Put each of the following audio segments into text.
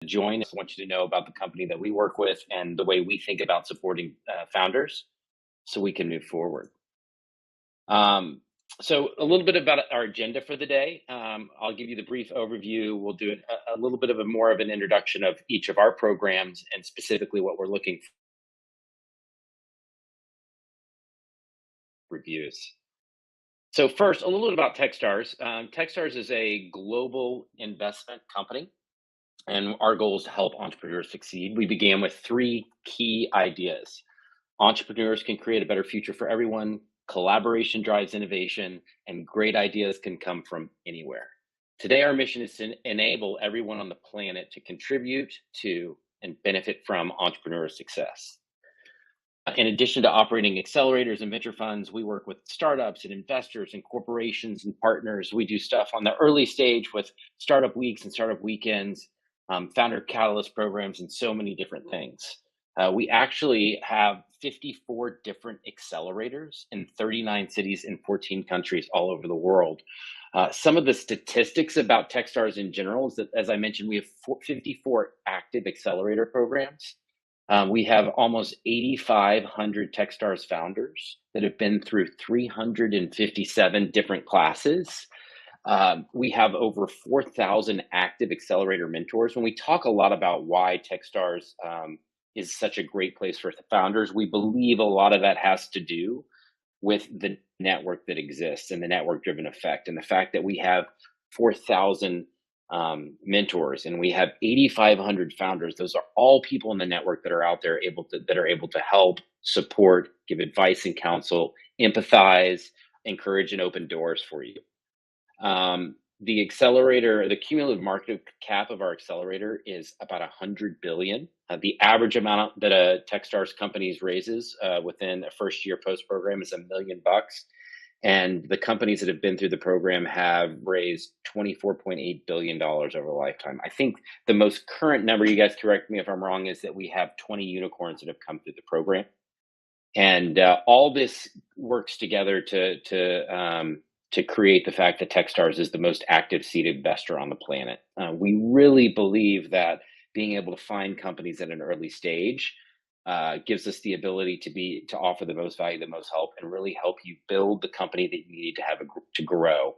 join. I want you to know about the company that we work with and the way we think about supporting founders so we can move forward. So a little bit about our agenda for the day. I'll give you the brief overview. We'll do a little bit of more of an introduction of each of our programs and specifically what we're looking for reviews. So first, a little bit about Techstars. Techstars is a global investment company, and our goal is to help entrepreneurs succeed. We began with three key ideas. Entrepreneurs can create a better future for everyone. Collaboration drives innovation, and great ideas can come from anywhere. Today, our mission is to enable everyone on the planet to contribute to and benefit from entrepreneur success. In addition to operating accelerators and venture funds, we work with startups and investors and corporations and partners. We do stuff on the early stage with startup weeks and startup weekends, founder catalyst programs, and so many different things. We actually have 54 different accelerators in 39 cities in 14 countries all over the world. Some of the statistics about Techstars in general is that, as I mentioned, we have 54 active accelerator programs. We have almost 8,500 Techstars founders that have been through 357 different classes. We have over 4,000 active accelerator mentors. When we talk a lot about why Techstars is such a great place for founders, we believe a lot of that has to do with the network that exists and the network-driven effect, and the fact that we have 4,000 mentors and we have 8,500 founders. Those are all people in the network that are out there able to help, support, give advice and counsel, empathize, encourage, and open doors for you. The accelerator, the cumulative market cap of our accelerator is about 100 billion. The average amount that a Techstars company raises within a first year post program is $1 million. And the companies that have been through the program have raised $24.8 billion over a lifetime. I think the most current number, you guys correct me if I'm wrong, is that we have 20 unicorns that have come through the program. And all this works together to create the fact that Techstars is the most active seed investor on the planet. We really believe that being able to find companies at an early stage gives us the ability to offer the most value, the most help, and really help you build the company that you need to have to grow.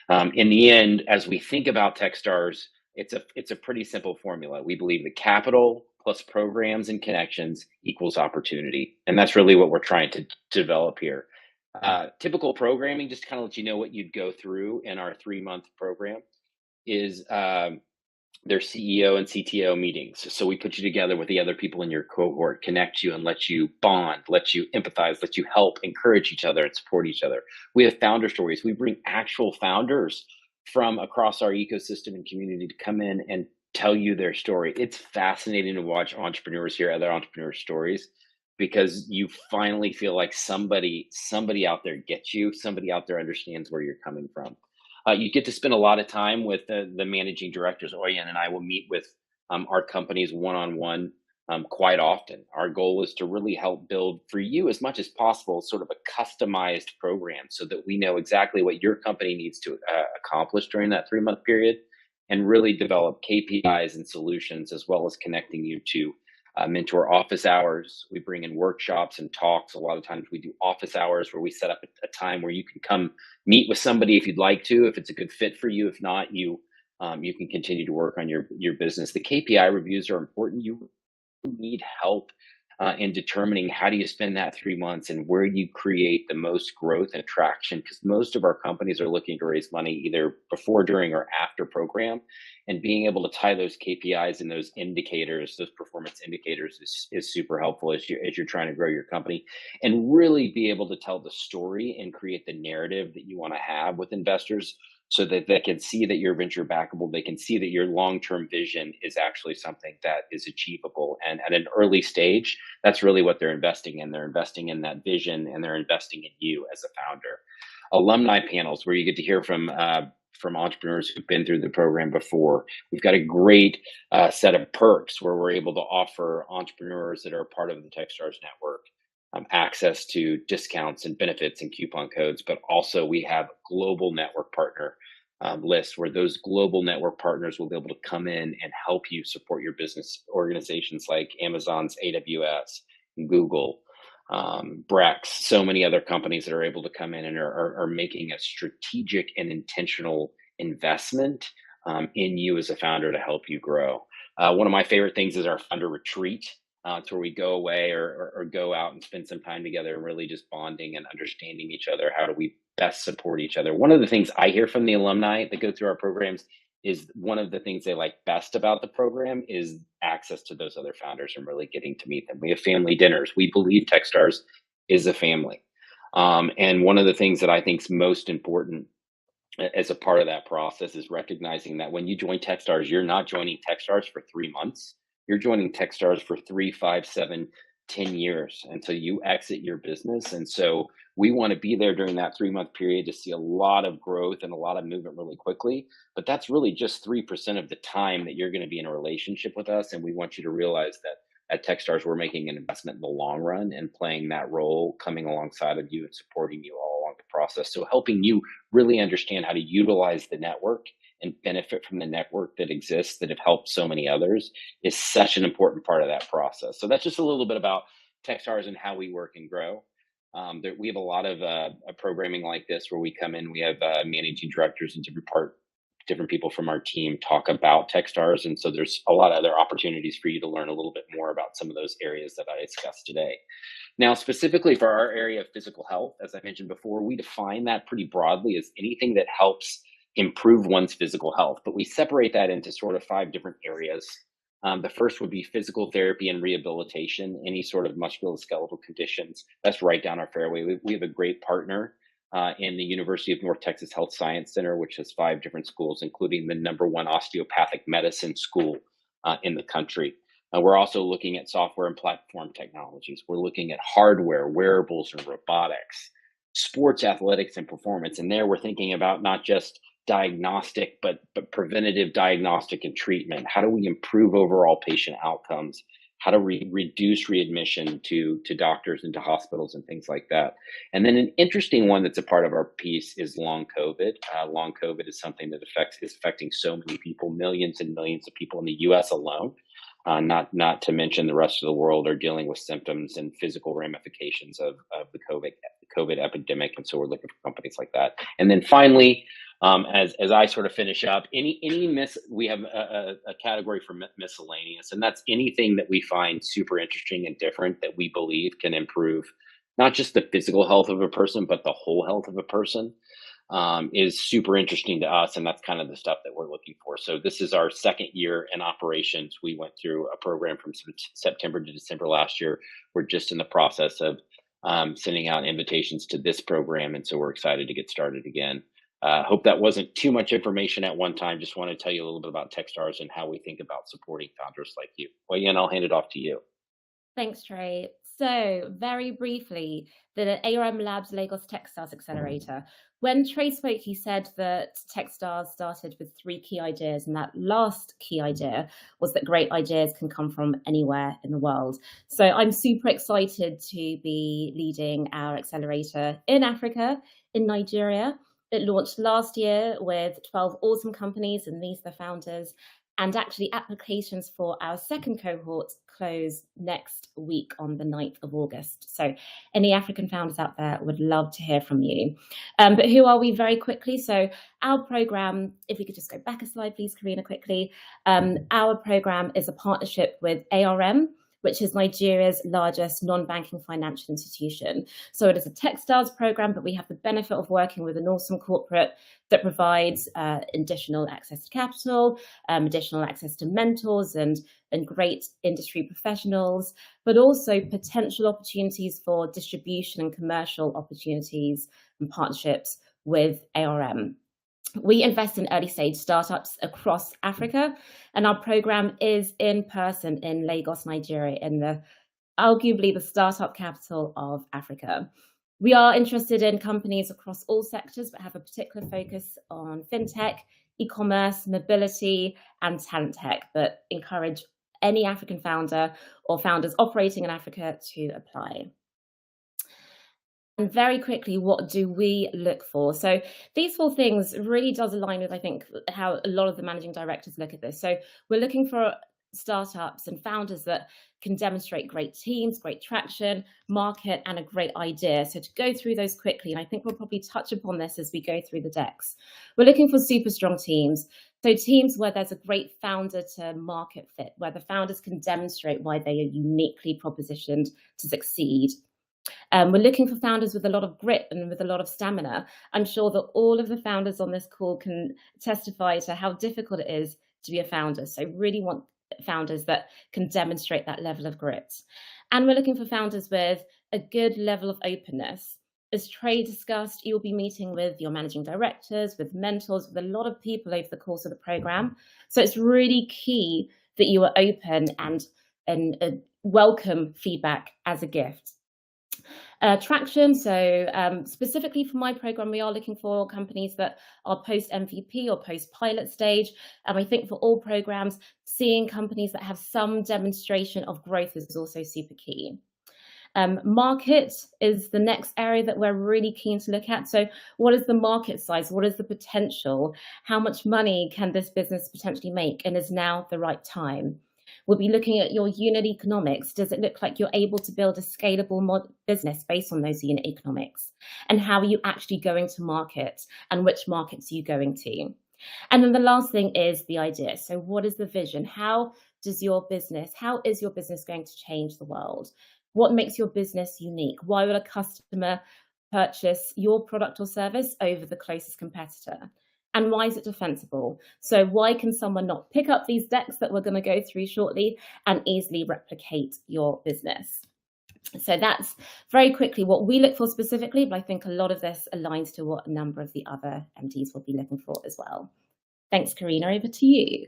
In the end, as we think about Techstars, it's a pretty simple formula. We believe that capital plus programs and connections equals opportunity, and that's really what we're trying to develop here. Typical programming, just to kind of let you know what you'd go through in our 3-month program, is their CEO and CTO meetings. So we put you together with the other people in your cohort, connect you and let you bond, let you empathize, let you help, encourage each other and support each other. We have founder stories. We bring actual founders from across our ecosystem and community to come in and tell you their story. It's fascinating to watch entrepreneurs hear other entrepreneurs' stories, because you finally feel like somebody out there gets you, somebody out there understands where you're coming from. You get to spend a lot of time with the managing directors. Oyin and I will meet with our companies one-on-one quite often. Our goal is to really help build for you as much as possible sort of a customized program so that we know exactly what your company needs to accomplish during that 3-month period, and really develop KPIs and solutions, as well as connecting you to mentor office hours. We bring in workshops and talks. A lot of times we do office hours where we set up a time where you can come meet with somebody if you'd like to, if it's a good fit for you. If not, you can continue to work on your business. The KPI reviews are important. You need help in determining how do you spend that 3 months and where you create the most growth and traction, because most of our companies are looking to raise money either before, during, or after program, and being able to tie those KPIs and those indicators, those performance indicators, is super helpful as you're trying to grow your company, and really be able to tell the story and create the narrative that you want to have with investors, so that they can see that you're venture backable. They can see that your long-term vision is actually something that is achievable. And at an early stage, that's really what they're investing in. They're investing in that vision, and they're investing in you as a founder. Alumni panels, where you get to hear from entrepreneurs who've been through the program before. We've got a great set of perks where we're able to offer entrepreneurs that are part of the Techstars network access to discounts and benefits and coupon codes, but also we have a global network partner list, where those global network partners will be able to come in and help you support your business. Organizations like Amazon's AWS, Google, Brex, so many other companies that are able to come in and are making a strategic and intentional investment in you as a founder to help you grow. One of my favorite things is our founder retreat. It's where we go away or go out and spend some time together and really just bonding and understanding each other. How do we best support each other? One of the things I hear from the alumni that go through our programs is one of the things they like best about the program is access to those other founders and really getting to meet them. We have family dinners. We believe Techstars is a family. And one of the things that I think is most important as a part of that process is recognizing that when you join Techstars, you're not joining Techstars for 3 months. You're joining Techstars for 3, 5, 7, 10 years until you exit your business. And so we want to be there during that 3-month period to see a lot of growth and a lot of movement really quickly. But that's really just 3% of the time that you're going to be in a relationship with us. And we want you to realize that at Techstars, we're making an investment in the long run and playing that role, coming alongside of you and supporting you all along the process. So helping you really understand how to utilize the network and benefit from the network that exists that have helped so many others is such an important part of that process. So that's just a little bit about Techstars and how we work and grow. We have a lot of programming like this where we come in, we have managing directors and different people from our team talk about Techstars. And so there's a lot of other opportunities for you to learn a little bit more about some of those areas that I discussed today. Now, specifically for our area of physical health, as I mentioned before, we define that pretty broadly as anything that helps improve one's physical health. But we separate that into sort of 5 different areas. The first would be physical therapy and rehabilitation, any sort of musculoskeletal conditions. That's right down our fairway. We have a great partner in the University of North Texas Health Science Center, which has 5 different schools, including the #1 osteopathic medicine school in the country. We're also looking at software and platform technologies. We're looking at hardware, wearables, and robotics, sports, athletics, and performance. And there we're thinking about not just diagnostic, but preventative diagnostic and treatment. How do we improve overall patient outcomes? How do we reduce readmission to doctors and to hospitals and things like that? And then an interesting one that's a part of our piece is long COVID. Long COVID is something that is affecting so many people, millions and millions of people in the US alone. Not to mention the rest of the world are dealing with symptoms and physical ramifications of the COVID epidemic. And so we're looking for companies like that. And then finally, as I sort of finish up, we have a category for miscellaneous, and that's anything that we find super interesting and different that we believe can improve not just the physical health of a person, but the whole health of a person. Is super interesting to us, and that's kind of the stuff that we're looking for. So this is our 2nd year in operations. We went through a program from September to December last year. We're just in the process of sending out invitations to this program, and so we're excited to get started again. Hope that wasn't too much information at one time. Just want to tell you a little bit about Techstars and how we think about supporting founders like you. Oyin, I'll hand it off to you. Thanks, Trey. So very briefly, the ARM Labs Lagos Techstars Accelerator. When Trey spoke, he said that Techstars started with 3 key ideas, and that last key idea was that great ideas can come from anywhere in the world. So I'm super excited to be leading our accelerator in Africa, in Nigeria. It launched last year with 12 awesome companies, and these are the founders. And actually, applications for our 2nd cohort close next week on the 9th of August. So any African founders out there would love to hear from you. But who are we very quickly? So our program, if we could just go back a slide, please, Karina, quickly. Our program is a partnership with ARM, which is Nigeria's largest non-banking financial institution. So it is a Techstars program, but we have the benefit of working with an awesome corporate that provides additional access to capital, additional access to mentors and great industry professionals, but also potential opportunities for distribution and commercial opportunities and partnerships with ARM. We invest in early stage startups across Africa, and our program is in person in Lagos, Nigeria, in arguably the startup capital of Africa. We are interested in companies across all sectors, but have a particular focus on fintech, e-commerce, mobility, and talent tech, but encourage any African founder or founders operating in Africa to apply. And very quickly, what do we look for? So these four things really does align with, I think, how a lot of the managing directors look at this. So we're looking for startups and founders that can demonstrate great teams, great traction, market, and a great idea. So to go through those quickly, and I think we'll probably touch upon this as we go through the decks. We're looking for super strong teams. So teams where there's a great founder to market fit, where the founders can demonstrate why they are uniquely propositioned to succeed. We're looking for founders with a lot of grit and with a lot of stamina. I'm sure that all of the founders on this call can testify to how difficult it is to be a founder. So really want founders that can demonstrate that level of grit. And we're looking for founders with a good level of openness. As Trey discussed, you'll be meeting with your managing directors, with mentors, with a lot of people over the course of the program. So it's really key that you are open and welcome feedback as a gift. Traction. So specifically for my program, we are looking for companies that are post MVP or post pilot stage. I think for all programs, seeing companies that have some demonstration of growth is also super key. Market is the next area that we're really keen to look at. So what is the market size? What is the potential? How much money can this business potentially make? And is now the right time? We'll be looking at your unit economics. Does it look like you're able to build a scalable business based on those unit economics? And how are you actually going to market? And which markets are you going to? And then the last thing is the idea. So what is the vision? How is your business going to change the world? What makes your business unique? Why would a customer purchase your product or service over the closest competitor? And why is it defensible? So why can someone not pick up these decks that we're going to go through shortly and easily replicate your business? So that's very quickly what we look for specifically, but I think a lot of this aligns to what a number of the other MDs will be looking for as well. Thanks, Karina. Over to you.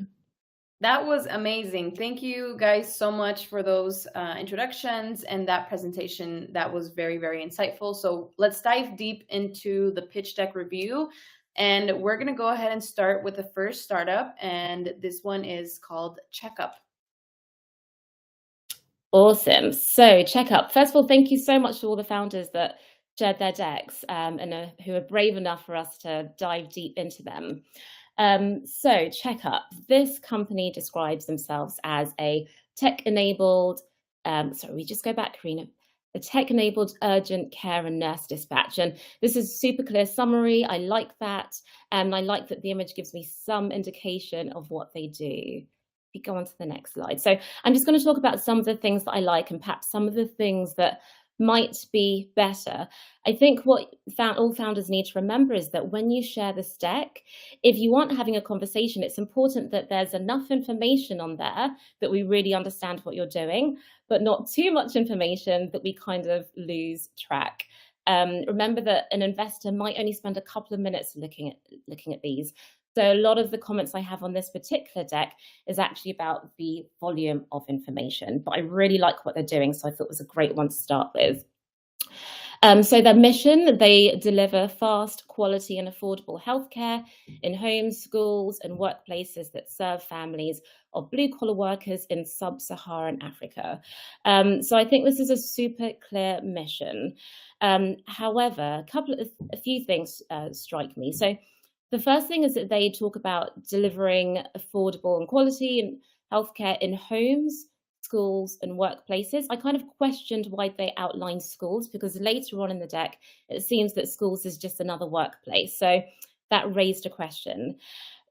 That was amazing. Thank you guys so much for those introductions and that presentation. That was very, very insightful. So let's dive deep into the pitch deck review. And we're going to go ahead and start with the first startup. And this one is called Checkup. Awesome. So Checkup. First of all, thank you so much to all the founders that shared their decks and who are brave enough for us to dive deep into them. So Checkup. This company describes themselves as a tech-enabled, sorry, we just go back, Karina. A tech-enabled urgent care and nurse dispatch. And this is a super clear summary. I like that. And I like that the image gives me some indication of what they do. We go on to the next slide. So I'm just going to talk about some of the things that I like and perhaps some of the things that might be better. I think what all founders need to remember is that when you share this deck, if you aren't having a conversation, it's important that there's enough information on there that we really understand what you're doing, but not too much information that we kind of lose track. Remember that an investor might only spend a couple of minutes looking at these. So a lot of the comments I have on this particular deck is actually about the volume of information, but I really like what they're doing, so I thought it was a great one to start with. So their mission, they deliver fast, quality and affordable healthcare in homes, schools and workplaces that serve families of blue-collar workers in sub-Saharan Africa. So I think this is a super clear mission. However, a few things strike me. So the first thing is that they talk about delivering affordable and quality healthcare in homes, schools and workplaces. I kind of questioned why they outlined schools, because later on in the deck, it seems that schools is just another workplace. So that raised a question.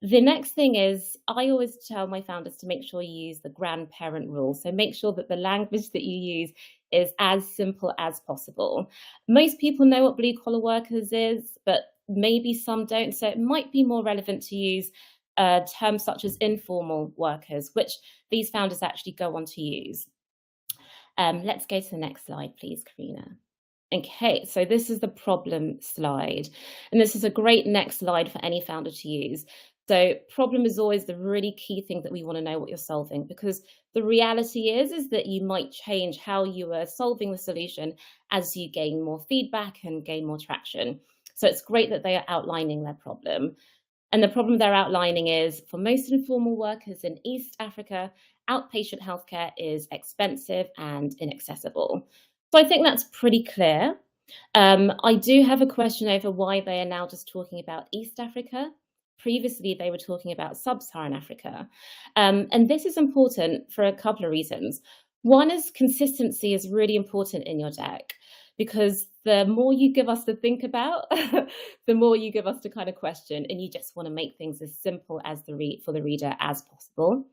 The next thing is, I always tell my founders to make sure you use the grandparent rule. So make sure that the language that you use is as simple as possible. Most people know what blue collar workers is, but maybe some don't. So it might be more relevant to use terms such as informal workers, which these founders actually go on to use. Let's go to the next slide, please, Karina. Okay, so this is the problem slide. And this is a great next slide for any founder to use. So problem is always the really key thing that we want to know what you're solving, because the reality is that you might change how you are solving the solution as you gain more feedback and gain more traction. So it's great that they are outlining their problem. And the problem they're outlining is, for most informal workers in East Africa, outpatient healthcare is expensive and inaccessible. So I think that's pretty clear. I do have a question over why they are now just talking about East Africa. Previously, they were talking about Sub-Saharan Africa. And this is important for a couple of reasons. One is consistency is really important in your deck, because the more you give us to think about, the more you give us to kind of question, and you just want to make things as simple as for the reader as possible.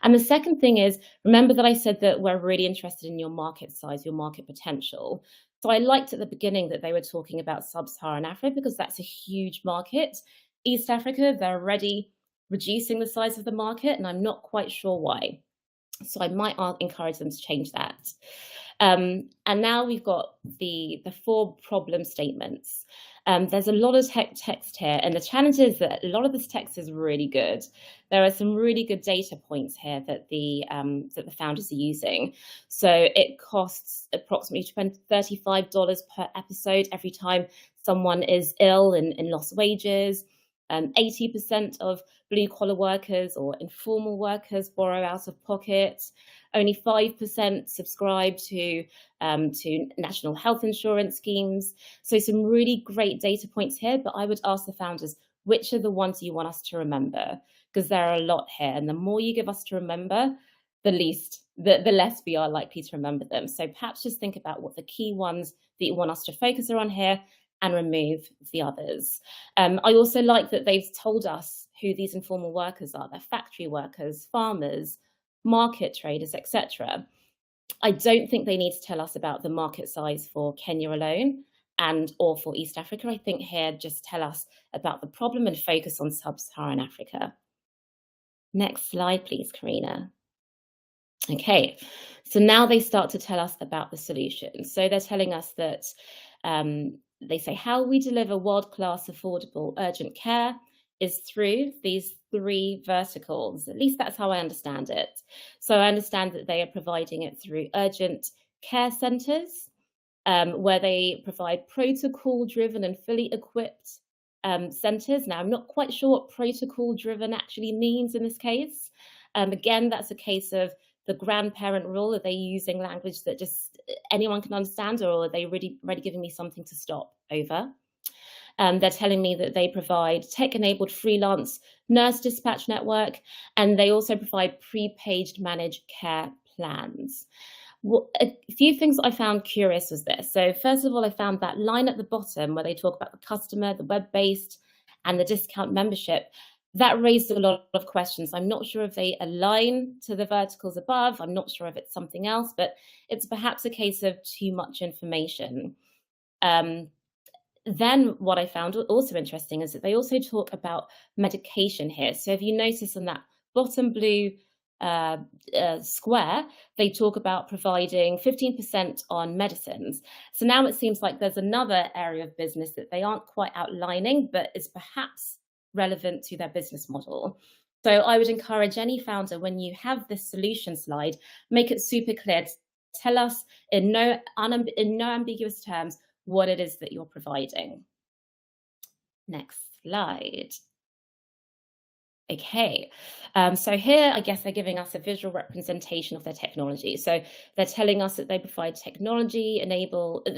And the second thing is, remember that I said that we're really interested in your market size, your market potential. So I liked at the beginning that they were talking about Sub-Saharan Africa, because that's a huge market. East Africa, they're already reducing the size of the market, and I'm not quite sure why. So I might encourage them to change that. And now we've got the 4 problem statements. There's a lot of text here, and the challenge is that a lot of this text is really good. There are some really good data points here that the founders are using. So it costs approximately $35 per episode every time someone is ill and lost wages. 80% of blue-collar workers or informal workers borrow out of pocket. Only 5% subscribe to national health insurance schemes. So some really great data points here, but I would ask the founders, which are the ones you want us to remember? Because there are a lot here, and the more you give us to remember, the less we are likely to remember them. So perhaps just think about what the key ones that you want us to focus on here, and remove the others. I also like that they've told us who these informal workers are. They're factory workers, farmers, market traders, etc. I don't think they need to tell us about the market size for Kenya alone or for East Africa. I think here just tell us about the problem and focus on Sub-Saharan Africa. Next slide, please, Karina. Okay, so now they start to tell us about the solution. So they're telling us that they say how we deliver world-class, affordable, urgent care is through these 3 verticals. At least that's how I understand it. So I understand that they are providing it through urgent care centres, where they provide protocol-driven and fully equipped centres. Now, I'm not quite sure what protocol-driven actually means in this case. Again, that's a case of the grandparent rule. Are they using language that just anyone can understand, or are they really giving me something to stop over? They're telling me that they provide tech-enabled freelance nurse dispatch network, and they also provide pre-paged managed care plans. A few things I found curious was this. So first of all, I found that line at the bottom where they talk about the customer, the web-based, and the discount membership. That raised a lot of questions. I'm not sure if they align to the verticals above. I'm not sure if it's something else, but it's perhaps a case of too much information. Then what I found also interesting is that they also talk about medication here. So if you notice on that bottom blue square, they talk about providing 15% on medicines. So now it seems like there's another area of business that they aren't quite outlining, but is perhaps relevant to their business model. So I would encourage any founder, when you have this solution slide, make it super clear. Tell us in no ambiguous terms what it is that you're providing. Next slide. Okay, so here, I guess they're giving us a visual representation of their technology. So they're telling us that they provide they're technology enabled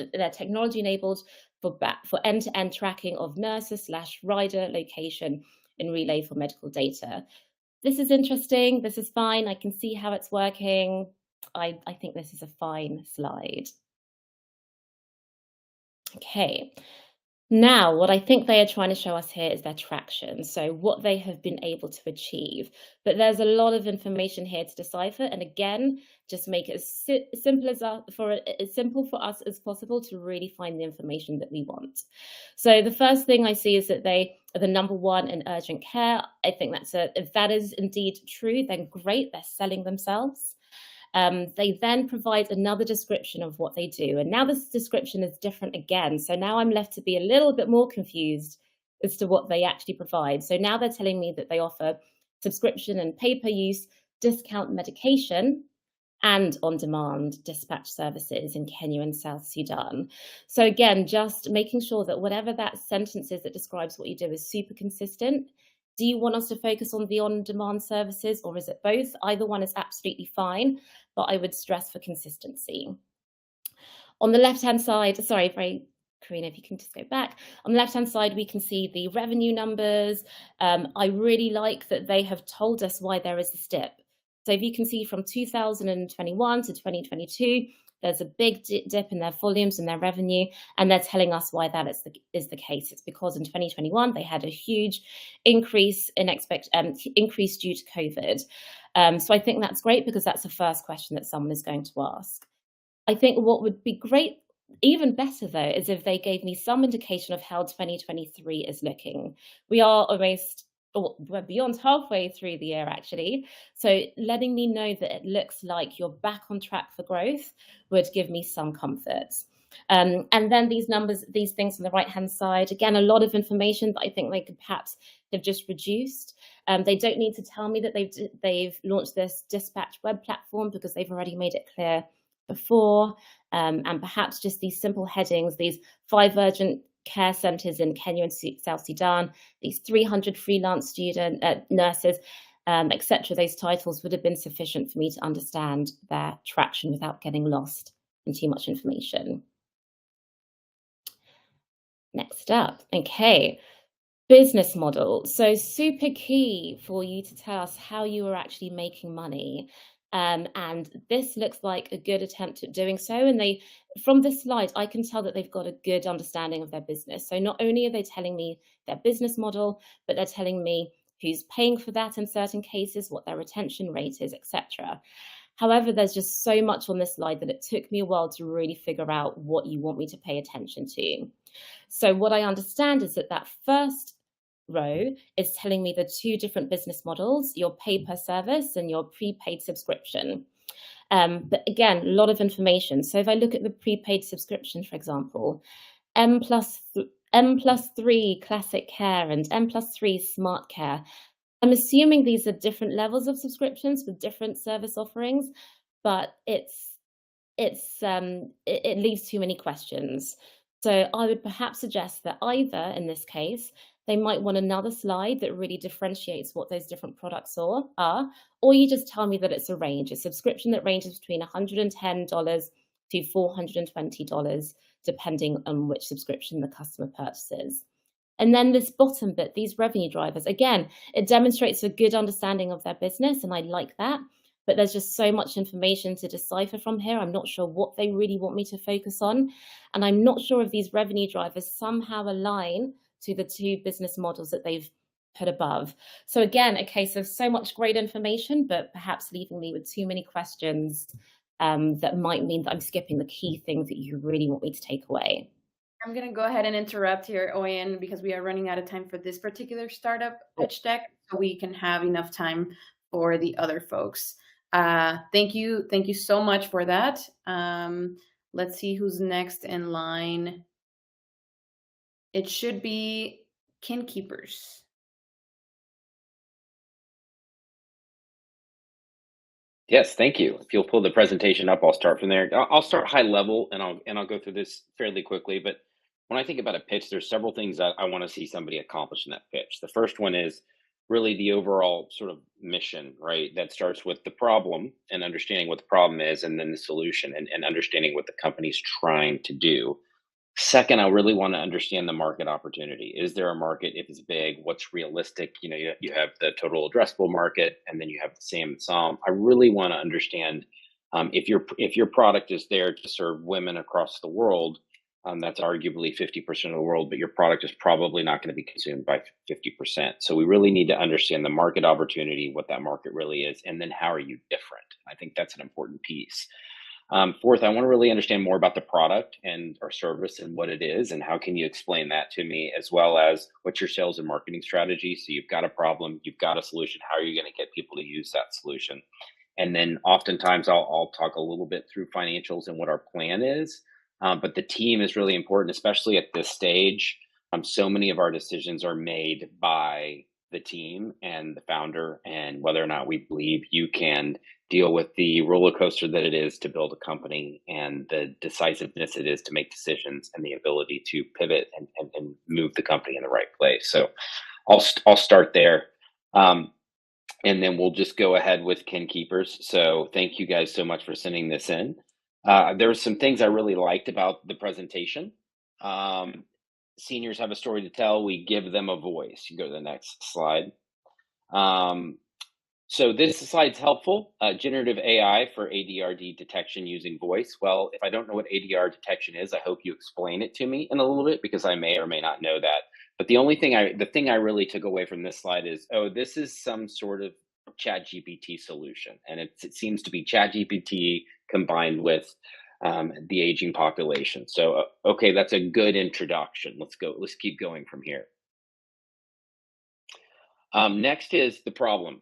for end-to-end tracking of nurses/rider location and relay for medical data. This is interesting. This is fine. I can see how it's working. I think this is a fine slide. Okay. Now, what I think they are trying to show us here is their traction, so what they have been able to achieve. But there's a lot of information here to decipher, and again, just make it as simple for us as possible to really find the information that we want. So the first thing I see is that they are the #1 in urgent care. I think if that is indeed true, then great, they're selling themselves. They then provide another description of what they do. And now this description is different again. So now I'm left to be a little bit more confused as to what they actually provide. So now they're telling me that they offer subscription and pay-per-use discount medication and on-demand dispatch services in Kenya and South Sudan. So again, just making sure that whatever that sentence is that describes what you do is super consistent. Do you want us to focus on the on-demand services, or is it both? Either one is absolutely fine, but I would stress for consistency. On the left-hand side, sorry, very Karina, if you can just go back. On the left-hand side, we can see the revenue numbers. I really like that they have told us why there is this dip. So if you can see from 2021 to 2022, there's a big dip in their volumes and their revenue, and they're telling us why that is the case. It's because in 2021 they had a huge increase in increase due to COVID. So I think that's great because that's the first question that someone is going to ask. I think what would be great, even better though, is if they gave me some indication of how 2023 is looking. We are almost, or we're beyond halfway through the year actually. So letting me know that it looks like you're back on track for growth would give me some comfort. And then these numbers, these things on the right-hand side, again, a lot of information that I think they could perhaps have just reduced. They don't need to tell me that they've launched this dispatch web platform because they've already made it clear before. And perhaps just these simple headings, these 5 urgent care centres in Kenya and South Sudan, these 300 freelance student nurses, etc. Those titles would have been sufficient for me to understand their traction without getting lost in too much information. Next up, okay, business model. So super key for you to tell us how you are actually making money. And this looks like a good attempt at doing so. And from this slide, I can tell that they've got a good understanding of their business. So not only are they telling me their business model, but they're telling me who's paying for that in certain cases, what their retention rate is, etc. However, there's just so much on this slide that it took me a while to really figure out what you want me to pay attention to. So what I understand is that first row is telling me the 2 different business models, your pay per service and your prepaid subscription. But again, a lot of information. So if I look at the prepaid subscription, for example, M+3 classic care and M+3 smart care, I'm assuming these are different levels of subscriptions with different service offerings, but it leaves too many questions. So I would perhaps suggest that either in this case, they might want another slide that really differentiates what those different products are, or you just tell me that it's a range, a subscription that ranges between $110 to $420, depending on which subscription the customer purchases. And then this bottom bit, these revenue drivers, again, it demonstrates a good understanding of their business, and I like that. But there's just so much information to decipher from here. I'm not sure what they really want me to focus on. And I'm not sure if these revenue drivers somehow align to the 2 business models that they've put above. So again, a case of so much great information, but perhaps leaving me with too many questions that might mean that I'm skipping the key things that you really want me to take away. I'm going to go ahead and interrupt here, Oyin, because we are running out of time for this particular startup pitch deck, so we can have enough time for the other folks. Thank you so much for that. Let's see who's next in line. It should be Kinkeepers. Yes, thank you. If you'll pull the presentation up, I'll start from there. I'll start high level and I'll go through this fairly quickly. But when I think about a pitch, there's several things that I want to see somebody accomplish in that pitch. The first one is really the overall sort of mission, right? That starts with the problem and understanding what the problem is, and then the solution and understanding what the company's trying to do. Second, I really want to understand the market opportunity. Is there a market? If it's big, what's realistic? You have the total addressable market, and then you have the SAM and SOM. I really want to understand if your product is there to serve women across the world, that's arguably 50% of the world, but your product is probably not going to be consumed by 50%. So we really need to understand the market opportunity, what that market really is, and then how are you different? I think that's an important piece. Fourth, I want to really understand more about the product and our service and what it is, and how can you explain that to me, as well as what's your sales and marketing strategy. So you've got a problem, you've got a solution. How are you going to get people to use that solution? And then oftentimes I'll talk a little bit through financials and what our plan is. But the team is really important, especially at this stage. So many of our decisions are made by the team and the founder, and whether or not we believe you can deal with the roller coaster that it is to build a company, and the decisiveness it is to make decisions, and the ability to pivot and move the company in the right place. So I'll start there. And then we'll just go ahead with Kinkeepers. So thank you guys so much for sending this in. There were some things I really liked about the presentation. Seniors have a story to tell. We give them a voice. You go to the next slide. So this slide's helpful. Generative AI for ADRD detection using voice. Well, if I don't know what ADR detection is, I hope you explain it to me in a little bit, because I may or may not know that. But the thing I really took away from this slide is, oh, this is some sort of ChatGPT solution, and it seems to be ChatGPT combined with the aging population. So, okay, that's a good introduction. Let's keep going from here. Next is the problem.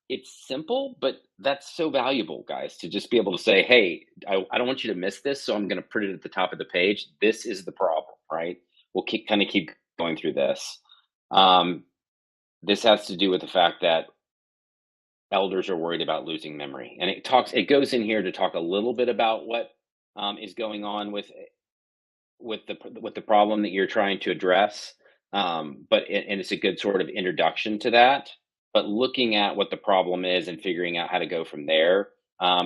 It's simple, but that's so valuable, guys, to just be able to say, hey, I don't want you to miss this, so I'm going to put it at the top of the page. This is the problem, right? We'll keep going through this. This has to do with the fact that elders are worried about losing memory, and it goes in here to talk a little bit about what is going on with the problem that you're trying to address. And it's a good sort of introduction to that. But looking at what the problem is and figuring out how to go from there,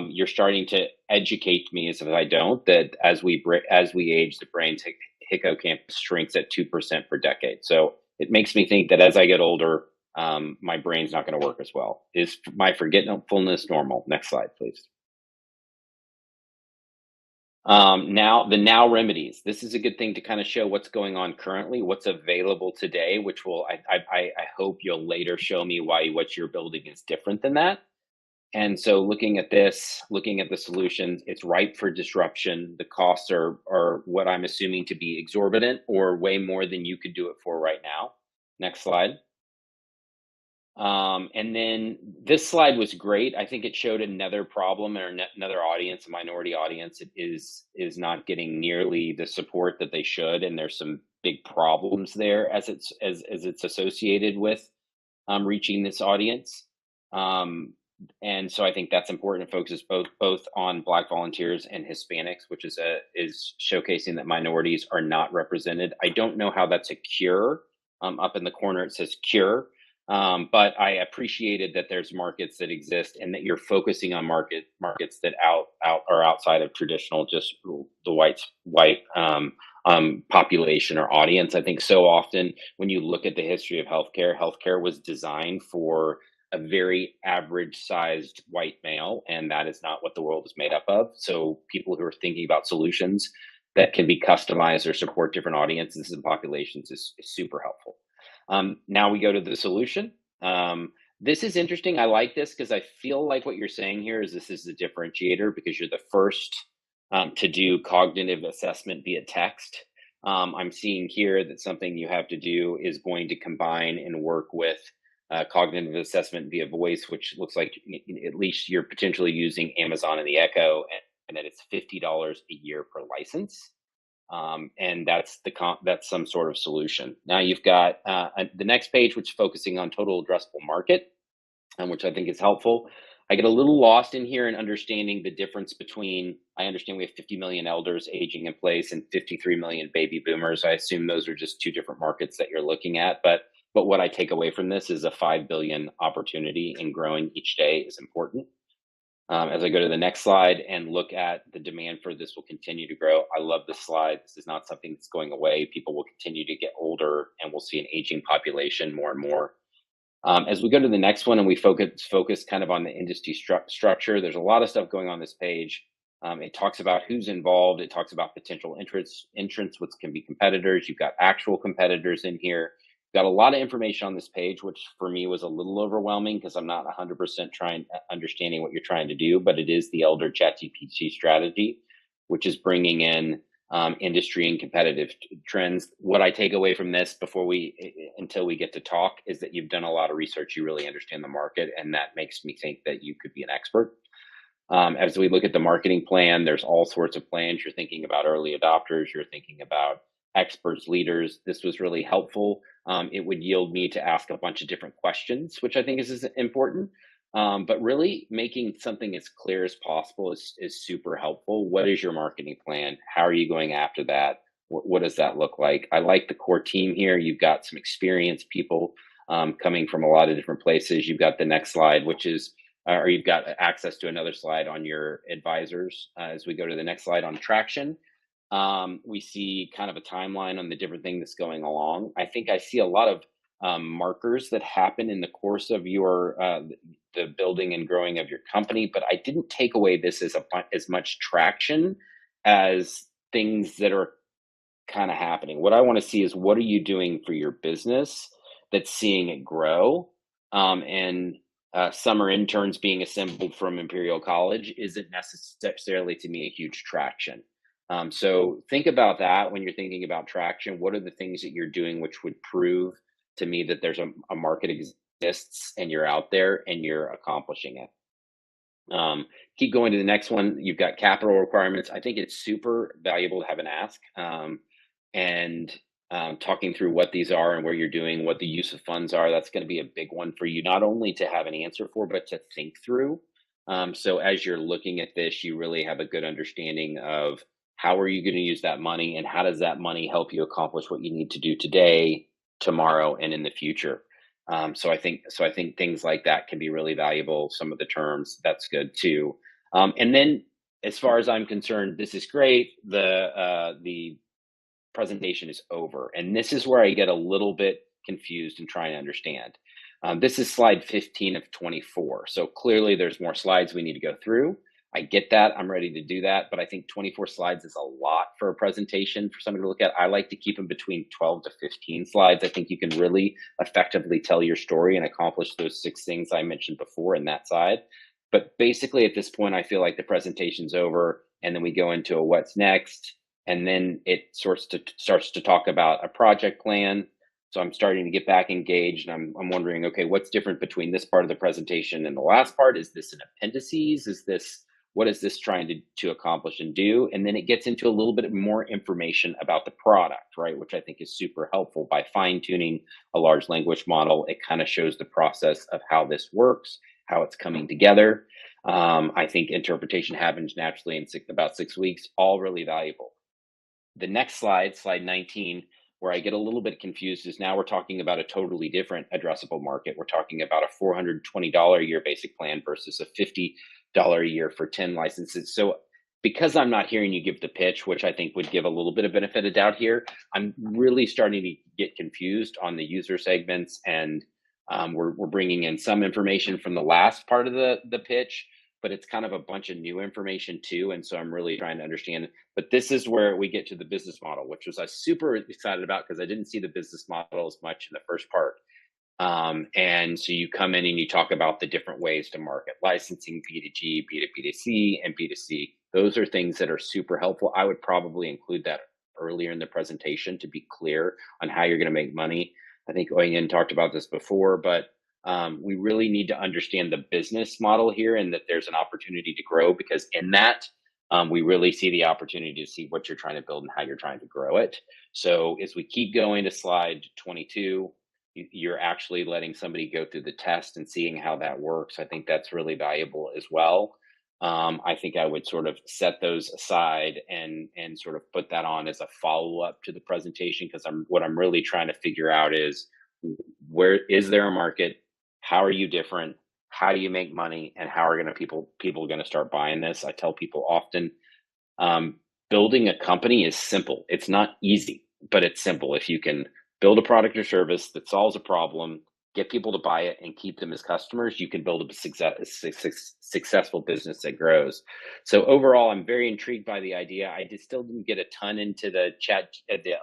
you're starting to educate me, as if I don't, that as we age, the brain's hippocampus shrinks at 2% per decade. So it makes me think that as I get older, my brain's not going to work as well. Is my forgetfulness normal? Next slide, please. Now remedies. This is a good thing to kind of show what's going on currently, what's available today, which will I hope you'll later show me why what you're building is different than that. And so looking at this, looking at the solutions, it's ripe for disruption. The costs are what I'm assuming to be exorbitant, or way more than you could do it for right now. Next slide. And then this slide was great. I think it showed another problem, or another audience, a minority audience, is not getting nearly the support that they should, and there's some big problems there as it's associated with reaching this audience. And so I think that's important to focus both on Black volunteers and Hispanics, which is showcasing that minorities are not represented. I don't know how that's a cure. Up in the corner it says cure. But I appreciated that there's markets that exist, and that you're focusing on markets that are outside of traditional, just the white population or audience. I think so often when you look at the history of healthcare was designed for a very average sized white male, and that is not what the world is made up of. So people who are thinking about solutions that can be customized or support different audiences and populations is super helpful. Now we go to the solution. This is interesting. I like this because I feel like what you're saying here is this is the differentiator, because you're the first to do cognitive assessment via text. I'm seeing here that something you have to do is going to combine and work with cognitive assessment via voice, which looks like at least you're potentially using Amazon and the Echo, and that it's $50 a year per license. And that's some sort of solution. Now you've got the next page, which is focusing on total addressable market, which I think is helpful. I get a little lost in here in understanding the difference between, I understand we have 50 million elders aging in place and 53 million baby boomers. I assume those are just two different markets that you're looking at. But what I take away from this is a 5 billion opportunity, and growing each day is important. As I go to the next slide and look at the demand for this will continue to grow. I love this slide. This is not something that's going away. People will continue to get older, and we'll see an aging population more and more. As we go to the next one and we focus kind of on the industry structure, there's a lot of stuff going on this page. It talks about who's involved. It talks about potential entrants, which can be competitors. You've got actual competitors in here. Got a lot of information on this page, which for me was a little overwhelming because I'm not 100% understanding what you're trying to do, but it is the Elder ChatGPT strategy, which is bringing in industry and competitive trends. What I take away from this until we get to talk is that you've done a lot of research. You really understand the market, and that makes me think that you could be an expert. As we look at the marketing plan, there's all sorts of plans. You're thinking about early adopters. You're thinking about experts, leaders. This was really helpful. It would yield me to ask a bunch of different questions, which I think is important. But really making something as clear as possible is super helpful. What is your marketing plan? How are you going after that? What does that look like? I like the core team here. You've got some experienced people coming from a lot of different places. You've got the next slide, which is, or you've got access to another slide on your advisors. As we go to the next slide on traction. We see kind of a timeline on the different thing that's going along. I think I see a lot of markers that happen in the course of your the building and growing of your company, but I didn't take away this as much traction as things that are kind of happening. What I want to see is, what are you doing for your business that's seeing it grow? And summer interns being assembled from Imperial College isn't necessarily, to me, a huge traction. So think about that when you're thinking about traction. What are the things that you're doing which would prove to me that there's a market exists and you're out there and you're accomplishing it? Keep going to the next one. You've got capital requirements. I think it's super valuable to have an ask, and talking through what these are and where you're doing, what the use of funds are. That's going to be a big one for you, not only to have an answer for, but to think through. So as you're looking at this, you really have a good understanding of how are you going to use that money, and how does that money help you accomplish what you need to do today, tomorrow, and in the future. So I think things like that can be really valuable. Some of the terms, that's good too. And then, as far as I'm concerned, this is great. The presentation is over, and this is where I get a little bit confused and trying to understand. This is slide 15 of 24. So clearly, there's more slides we need to go through. I get that. I'm ready to do that. But I think 24 slides is a lot for a presentation for somebody to look at. I like to keep them between 12 to 15 slides. I think you can really effectively tell your story and accomplish those 6 things I mentioned before in that side. But basically, at this point, I feel like the presentation's over, and then we go into a what's next, and then it starts to talk about a project plan. So I'm starting to get back engaged, and I'm wondering, okay, what's different between this part of the presentation and the last part? Is this an appendices? What is this trying to accomplish and do? And then it gets into a little bit more information about the product, right? Which I think is super helpful. By fine-tuning a large language model, it kind of shows the process of how this works, how it's coming together. I think interpretation happens naturally in about 6 weeks, all really valuable. The next slide, slide 19, where I get a little bit confused, is now we're talking about a totally different addressable market. We're talking about a $420 a year basic plan versus a $50 a year for 10 licenses. So because I'm not hearing you give the pitch, which I think would give a little bit of benefit of doubt here, I'm really starting to get confused on the user segments, and we're bringing in some information from the last part of the pitch, but it's kind of a bunch of new information too. And so I'm really trying to understand. But this is where we get to the business model, which was I super excited about, because I didn't see the business model as much in the first part. And so you come in and you talk about the different ways to market: licensing, B2G, B2B2C, and B2C. Those are things that are super helpful. I would probably include that earlier in the presentation to be clear on how you're going to make money. I think Oyin talked about this before, but we really need to understand the business model here, and that there's an opportunity to grow, because in that, we really see the opportunity to see what you're trying to build and how you're trying to grow it. So as we keep going to slide 22, you're actually letting somebody go through the test and seeing how that works. I think that's really valuable as well. I think I would sort of set those aside and sort of put that on as a follow-up to the presentation, because what I'm really trying to figure out is, where is there a market? How are you different? How do you make money? And how are people going to start buying this? I tell people often, building a company is simple. It's not easy, but it's simple. If you can build a product or service that solves a problem, get people to buy it, and keep them as customers, you can build a successful business that grows. So overall, I'm very intrigued by the idea. I still didn't get a ton into the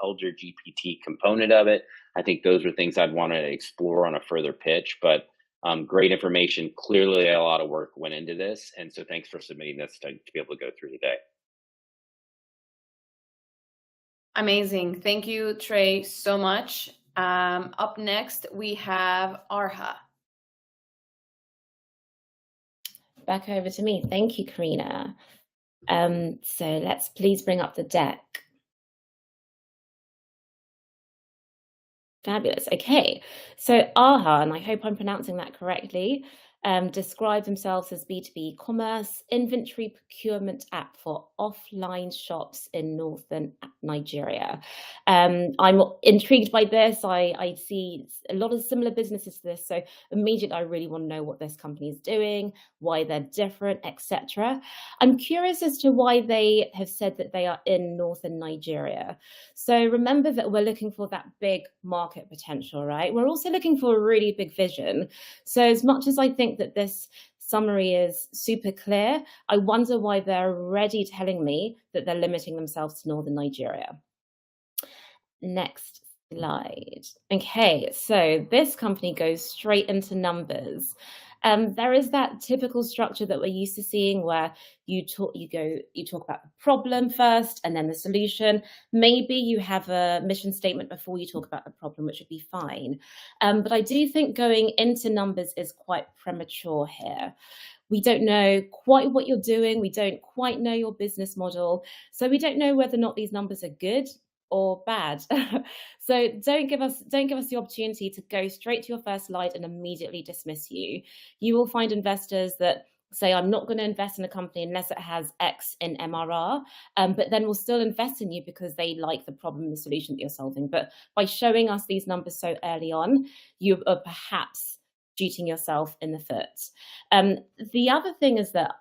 Elder GPT component of it. I think those are things I'd want to explore on a further pitch, but great information. Clearly, a lot of work went into this. And so thanks for submitting this to be able to go through today. Amazing. Thank you, Trey, so much. Up next, we have Arha. Back over to me. Thank you, Karina. So let's please bring up the deck. Fabulous. Okay, so Arha, and I hope I'm pronouncing that correctly, describe themselves as B2B commerce inventory procurement app for offline shops in northern Nigeria. I'm intrigued by this. I see a lot of similar businesses to this, so immediately I really want to know what this company is doing, why they're different, etc. I'm curious as to why they have said that they are in northern Nigeria. So remember that we're looking for that big market potential, right? We're also looking for a really big vision. So as much as I think that this summary is super clear, I wonder why they're already telling me that they're limiting themselves to northern Nigeria. Next slide. Okay, so this company goes straight into numbers. There is that typical structure that we're used to seeing where you talk about the problem first and then the solution. Maybe you have a mission statement before you talk about the problem, which would be fine. But I do think going into numbers is quite premature here. We don't know quite what you're doing. We don't quite know your business model. So we don't know whether or not these numbers are good or bad. So don't give us the opportunity to go straight to your first slide and immediately dismiss you. You will find investors that say, I'm not going to invest in a company unless it has X in MRR, but then we'll still invest in you because they like the problem and the solution that you're solving. But by showing us these numbers so early on, you are perhaps shooting yourself in the foot. The other thing is that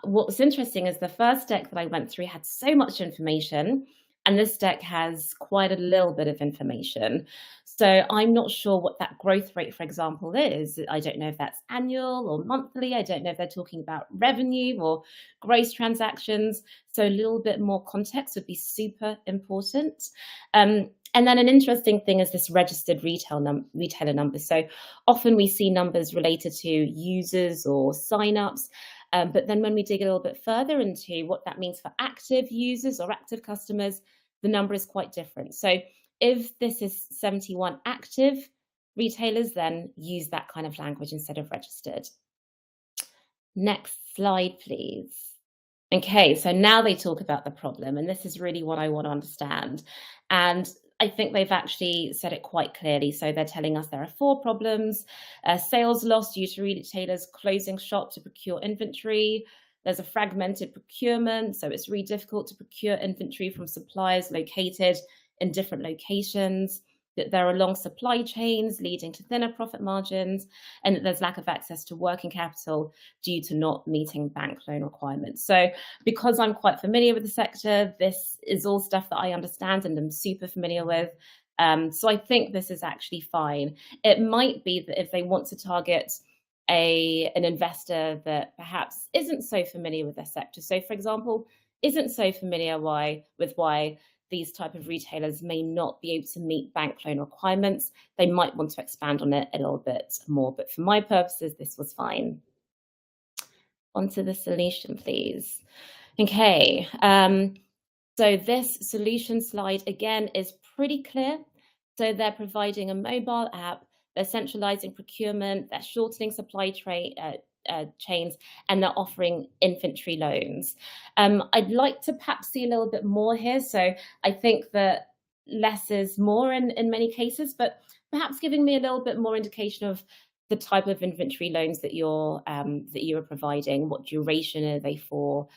what's interesting is the first deck that I went through had so much information, and this deck has quite a little bit of information. So I'm not sure what that growth rate, for example, is. I don't know if that's annual or monthly. I don't know if they're talking about revenue or gross transactions. So a little bit more context would be super important. And then an interesting thing is this registered retailer numbers. So often we see numbers related to users or signups. But then when we dig a little bit further into what that means for active users or active customers, the number is quite different. So if this is 71 active retailers, then use that kind of language instead of registered. Next slide, please. Okay, so now they talk about the problem, and this is really what I want to understand. And I think they've actually said it quite clearly. So they're telling us there are 4 problems. Sales loss due to retailers closing shop to procure inventory. There's a fragmented procurement, so it's really difficult to procure inventory from suppliers located in different locations. That there are long supply chains leading to thinner profit margins, and that there's lack of access to working capital due to not meeting bank loan requirements. So because I'm quite familiar with the sector, this is all stuff that I understand and I'm super familiar with. So I think this is actually fine. It might be that if they want to target an investor that perhaps isn't so familiar with their sector, so for example, isn't so familiar with why these type of retailers may not be able to meet bank loan requirements, they might want to expand on it a little bit more. But for my purposes, this was fine. Onto the solution, please. Okay, so this solution slide, again, is pretty clear. So they're providing a mobile app, they're centralizing procurement, they're shortening supply chains, and they're offering inventory loans. I'd like to perhaps see a little bit more here. So I think that less is more in many cases, but perhaps giving me a little bit more indication of the type of inventory loans that you're providing, what duration are they for,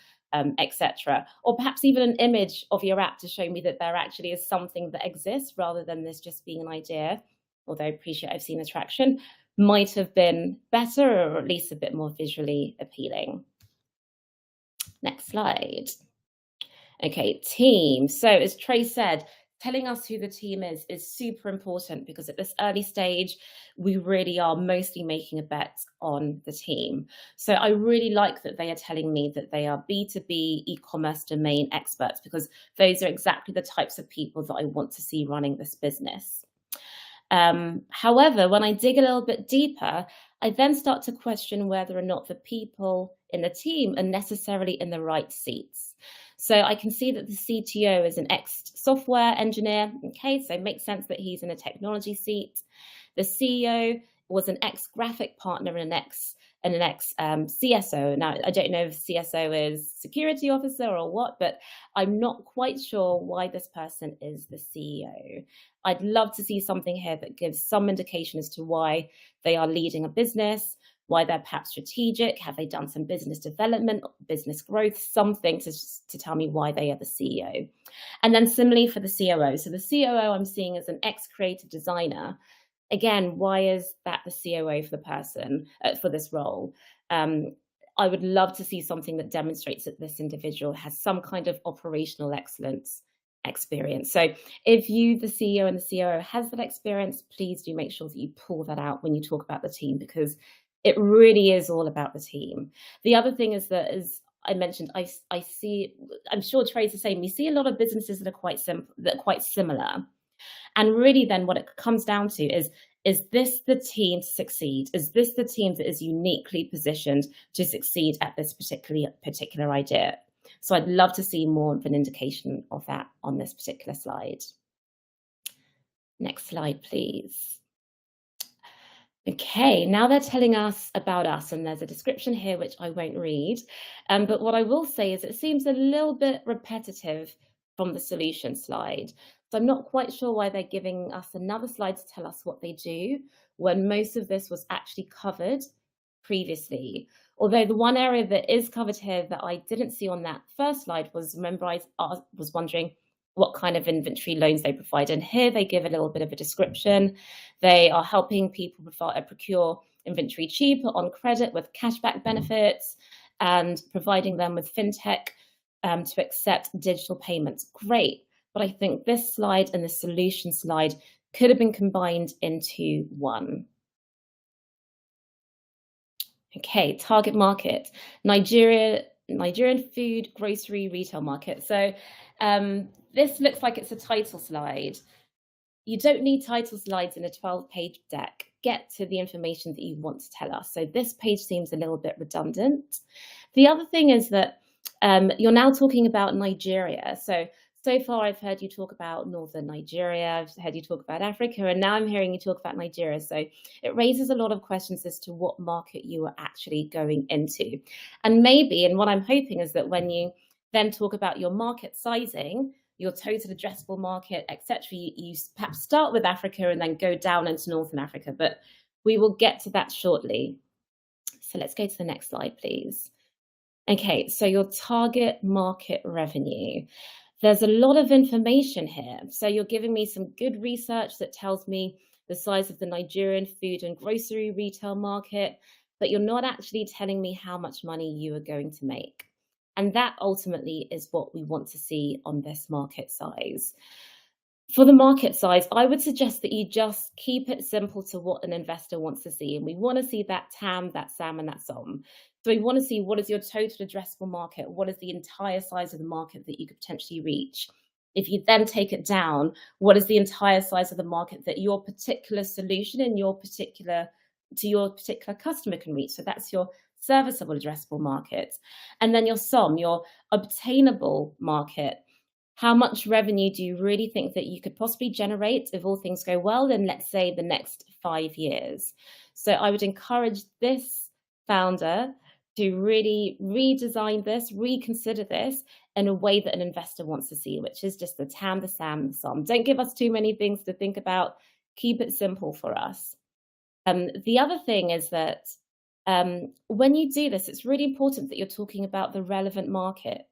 etc. Or perhaps even an image of your app to show me that there actually is something that exists rather than this just being an idea. Although I appreciate I've seen the traction, might have been better or at least a bit more visually appealing. Next slide. Okay, team. So as Trey said, telling us who the team is super important because at this early stage, we really are mostly making a bet on the team. So I really like that they are telling me that they are B2B e-commerce domain experts because those are exactly the types of people that I want to see running this business. However, when I dig a little bit deeper, I then start to question whether or not the people in the team are necessarily in the right seats. So I can see that the CTO is an ex-software engineer. Okay, so it makes sense that he's in a technology seat. The CEO was an ex-graphic partner and an ex-CSO. Now, I don't know if CSO is security officer or what, but I'm not quite sure why this person is the CEO. I'd love to see something here that gives some indication as to why they are leading a business, why they're perhaps strategic. Have they done some business development, business growth, something to tell me why they are the CEO. And then similarly for the COO. So the COO I'm seeing as an ex-creative designer. Again, why is that the COO for the person, for this role? I would love to see something that demonstrates that this individual has some kind of operational excellence experience. So if you, the CEO and the COO, has that experience, please do make sure that you pull that out when you talk about the team, because it really is all about the team. The other thing is that, as I mentioned, I see, I'm sure Trey's the same, we see a lot of businesses that are quite similar. And really then what it comes down to is this the team to succeed? Is this the team that is uniquely positioned to succeed at this particular idea? So I'd love to see more of an indication of that on this particular slide. Next slide, please. Okay, now they're telling us about us, and there's a description here which I won't read. But what I will say is it seems a little bit repetitive from the solution slide. So I'm not quite sure why they're giving us another slide to tell us what they do when most of this was actually covered previously. Although the one area that is covered here that I didn't see on that first slide was, remember, I was wondering what kind of inventory loans they provide. And here they give a little bit of a description. They are helping people procure inventory cheaper on credit with cashback benefits and providing them with fintech to accept digital payments. Great. But I think this slide and the solution slide could have been combined into one. Okay, target market, Nigerian food, grocery, retail market. So this looks like it's a title slide. You don't need title slides in a 12-page deck. Get to the information that you want to tell us. So this page seems a little bit redundant. The other thing is that you're now talking about Nigeria. So far, I've heard you talk about Northern Nigeria, I've heard you talk about Africa, and now I'm hearing you talk about Nigeria. So it raises a lot of questions as to what market you are actually going into. And maybe, and what I'm hoping is that when you then talk about your market sizing, your total addressable market, etc., you perhaps start with Africa and then go down into Northern Africa. But we will get to that shortly. So let's go to the next slide, please. Okay, so your target market revenue. There's a lot of information here. So you're giving me some good research that tells me the size of the Nigerian food and grocery retail market, but you're not actually telling me how much money you are going to make. And that ultimately is what we want to see on this market size. For the market size, I would suggest that you just keep it simple to what an investor wants to see. And we want to see that TAM, that SAM, and that SOM. So we want to see what is your total addressable market? What is the entire size of the market that you could potentially reach? If you then take it down, what is the entire size of the market that your particular solution and your particular customer can reach? So that's your serviceable addressable market. And then your SOM, your obtainable market. How much revenue do you really think that you could possibly generate if all things go well in, let's say, the next 5 years? So I would encourage this founder to really redesign this, reconsider this in a way that an investor wants to see, which is just the TAM, the SAM, the SOM. Don't give us too many things to think about. Keep it simple for us. The other thing is that when you do this, it's really important that you're talking about the relevant market.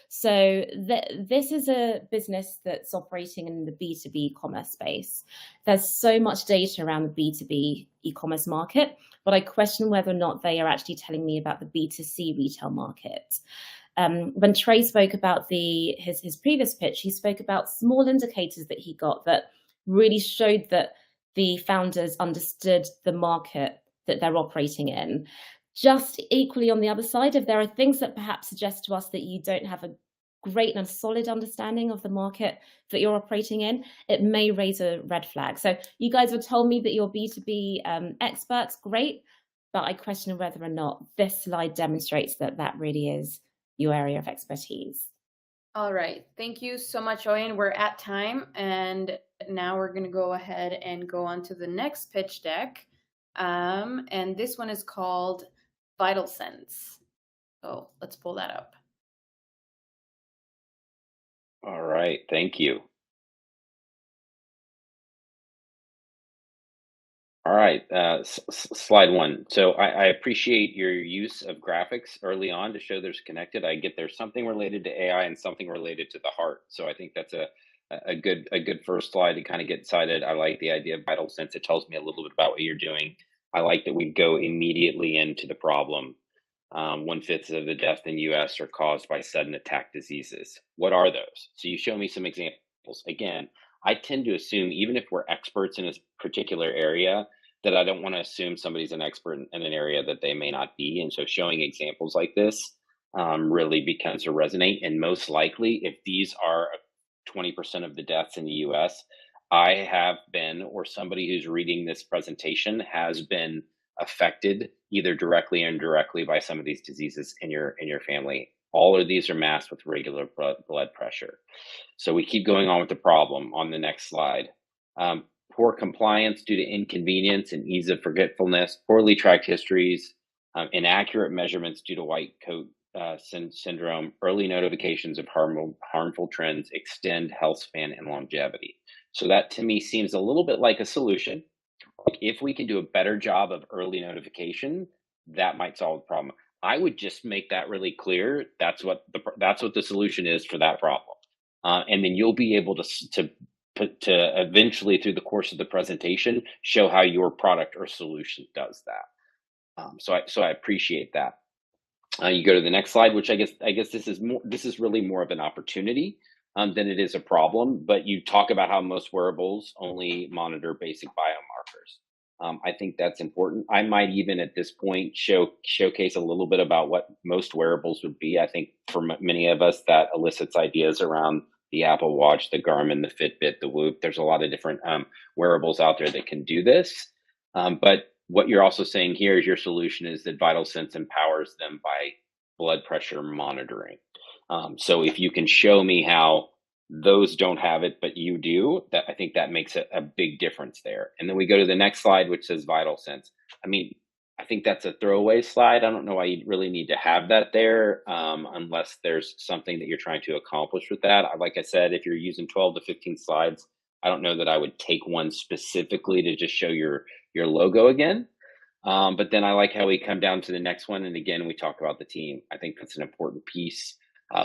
So this is a business that's operating in the B2B e-commerce space. There's so much data around the B2B e-commerce market, but I question whether or not they are actually telling me about the B2C retail market. When Trey spoke about his previous pitch, he spoke about small indicators that he got that really showed that the founders understood the market that they're operating in. Just equally on the other side, if there are things that perhaps suggest to us that you don't have a great and solid understanding of the market that you're operating in, it may raise a red flag. So you guys have told me that you're B2B experts, great, but I question whether or not this slide demonstrates that that really is your area of expertise. All right, thank you so much, Oyin. We're at time, and now we're gonna go ahead and go on to the next pitch deck. And this one is called Vital Sense. So let's pull that up. All right, thank you. All right, slide one. So I appreciate your use of graphics early on to show there's connected. I get there's something related to AI and something related to the heart. So I think that's a good first slide to kind of get excited. I like the idea of vital sense. It tells me a little bit about what you're doing. I like that we go immediately into the problem. 1/5 of the deaths in U.S. are caused by sudden attack diseases. What are those? So you show me some examples. Again, I tend to assume, even if we're experts in a particular area, that I don't want to assume somebody's an expert in an area that they may not be. And so showing examples like this really becomes to resonate. And most likely, if these are 20% of the deaths in the US, I have been, or somebody who's reading this presentation has been affected either directly or indirectly by some of these diseases in your family. All of these are masked with regular blood pressure. So we keep going on with the problem on the next slide. Poor compliance due to inconvenience and ease of forgetfulness, poorly tracked histories, inaccurate measurements due to white coat syndrome, early notifications of harmful trends, extend health span and longevity. So that to me seems a little bit like a solution. Like if we can do a better job of early notification, that might solve the problem. I would just make that really clear. That's what the solution is for that problem, and then you'll be able to eventually through the course of the presentation show how your product or solution does that. So I appreciate that. You go to the next slide, which I guess this is really more of an opportunity than it is a problem. But you talk about how most wearables only monitor basic biomarkers. I think that's important. I might even at this point showcase a little bit about what most wearables would be. I think for many of us that elicits ideas around the Apple Watch, the Garmin, the Fitbit, the Whoop. There's a lot of different wearables out there that can do this. But what you're also saying here is your solution is that Vital Sense empowers them by blood pressure monitoring. So if you can show me how those don't have it, but you do, that I think that makes a big difference there. And then we go to the next slide, which says Vital Sense. I mean, I think that's a throwaway slide. I don't know why you really need to have that there unless there's something that you're trying to accomplish with that. Like I said, if you're using 12 to 15 slides, I don't know that I would take one specifically to just show your logo again. But then I like how we come down to the next one. And again, we talk about the team. I think that's an important piece.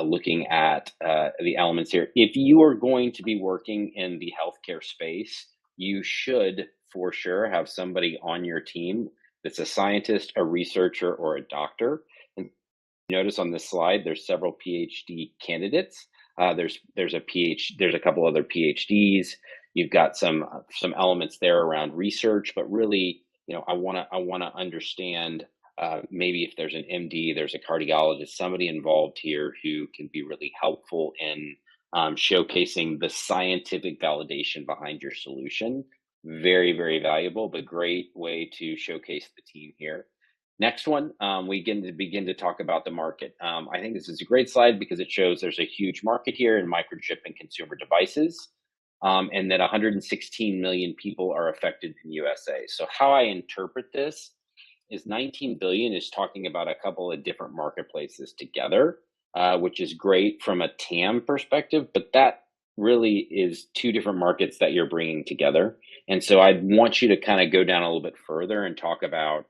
Looking at the elements here. If you are going to be working in the healthcare space, you should for sure have somebody on your team that's a scientist, a researcher, or a doctor. And notice on this slide, there's several PhD candidates. There's a couple other PhDs. You've got some elements there around research, but really, I want to understand. Maybe if there's an MD, there's a cardiologist, somebody involved here who can be really helpful in showcasing the scientific validation behind your solution. Very, very valuable, but great way to showcase the team here. Next one, we begin to talk about the market. I think this is a great slide because it shows there's a huge market here in microchip and consumer devices, and that 116 million people are affected in USA. So how I interpret this is 19 billion is talking about a couple of different marketplaces together, which is great from a TAM perspective, but that really is two different markets that you're bringing together. And so I want you to kind of go down a little bit further and talk about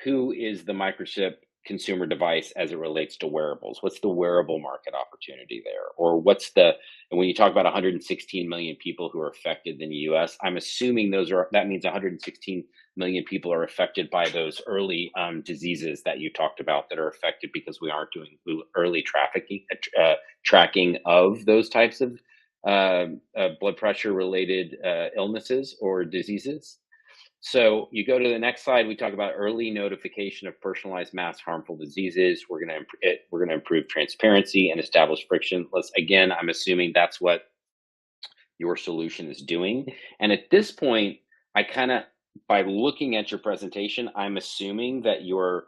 who is the microchip consumer device as it relates to wearables. What's the wearable market opportunity there? Or and when you talk about 116 million people who are affected in the US, I'm assuming that means 116 million people are affected by those early diseases that you talked about that are affected because we aren't doing early tracking of those types of blood pressure related illnesses or diseases. So you go to the next slide, we talk about early notification of personalized mass harmful diseases. We're going to improve transparency and establish frictionless. Again, I'm assuming that's what your solution is doing. And at this point, by looking at your presentation, I'm assuming that your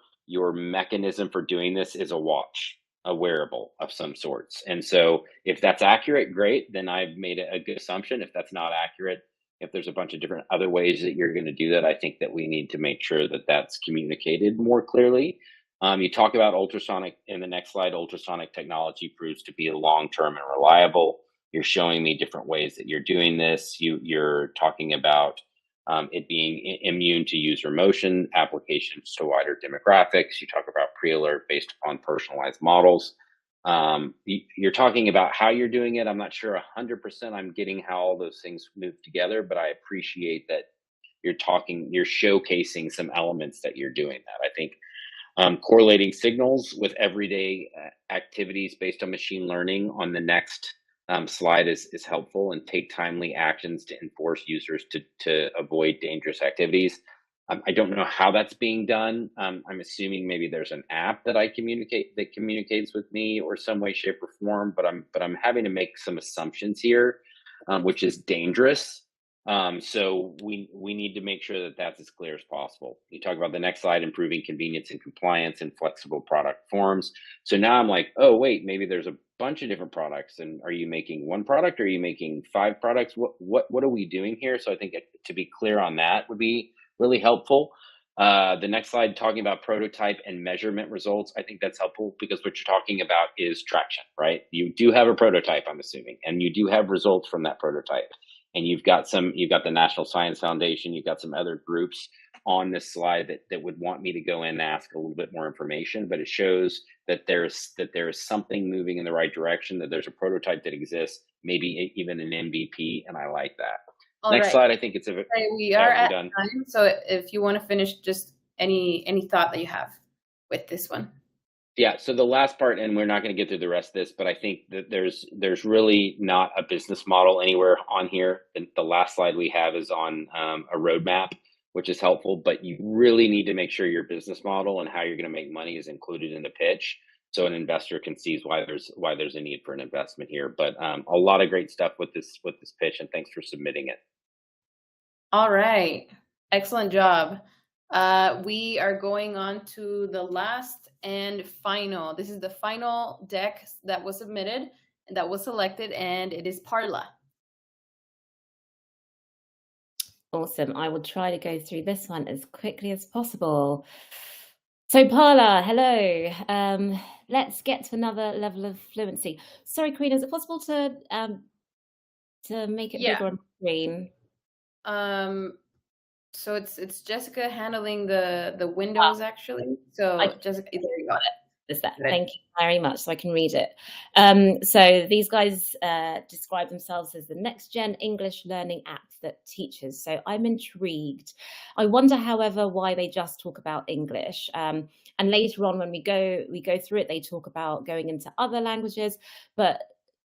mechanism for doing this is a watch, a wearable of some sorts. And so if that's accurate, great, then I've made a good assumption. If that's not accurate, if there's a bunch of different other ways that you're going to do that, I think that we need to make sure that that's communicated more clearly. You talk about ultrasonic in the next slide. Ultrasonic technology proves to be long-term and reliable. You're showing me different ways that you're doing this. You're talking about it being immune to user emotion, applications to wider demographics. You talk about pre-alert based upon personalized models. You're talking about how you're doing it. I'm not sure 100% I'm getting how all those things move together, but I appreciate that you're showcasing some elements that you're doing that. I think correlating signals with everyday activities based on machine learning on the next slide is helpful, and take timely actions to enforce users to avoid dangerous activities. I don't know how that's being done. I'm assuming maybe there's an app that communicates with me or some way, shape, or form, but I'm having to make some assumptions here, which is dangerous. So we need to make sure that that's as clear as possible. You talk about the next slide, improving convenience and compliance and flexible product forms. So now I'm like, oh wait, maybe there's a bunch of different products. And are you making one product? Or are you making 5 products? What are we doing here? So I think to be clear on that would be really helpful. The next slide, talking about prototype and measurement results. I think that's helpful because what you're talking about is traction, right? You do have a prototype, I'm assuming, and you do have results from that prototype. And you've got the National Science Foundation, you've got some other groups on this slide that would want me to go in and ask a little bit more information, but it shows that there is something moving in the right direction, that there's a prototype that exists, maybe even an MVP, and I like that. All Next right. slide, I think it's a. We are at time, so if you want to finish, just any thought that you have with this one. Yeah, so the last part, and we're not going to get through the rest of this, but I think that there's really not a business model anywhere on here. The last slide we have is on a roadmap, which is helpful, but you really need to make sure your business model and how you're going to make money is included in the pitch, so an investor can see why there's a need for an investment here. But a lot of great stuff with this pitch, and thanks for submitting it. All right, excellent job. We are going on to the last and final. This is the final deck that was submitted and that was selected, and it is Parla. Awesome. I will try to go through this one as quickly as possible. So Parla, hello. Let's get to another level of fluency. Sorry, Karina, is it possible to make it bigger on the screen? So it's Jessica handling the windows, actually. So Jessica, there you go. Is that? Thank you very much. So I can read it. So these guys describe themselves as the next gen English learning app that teaches. So I'm intrigued. I wonder, however, why they just talk about English. And later on, when we go through it, they talk about going into other languages.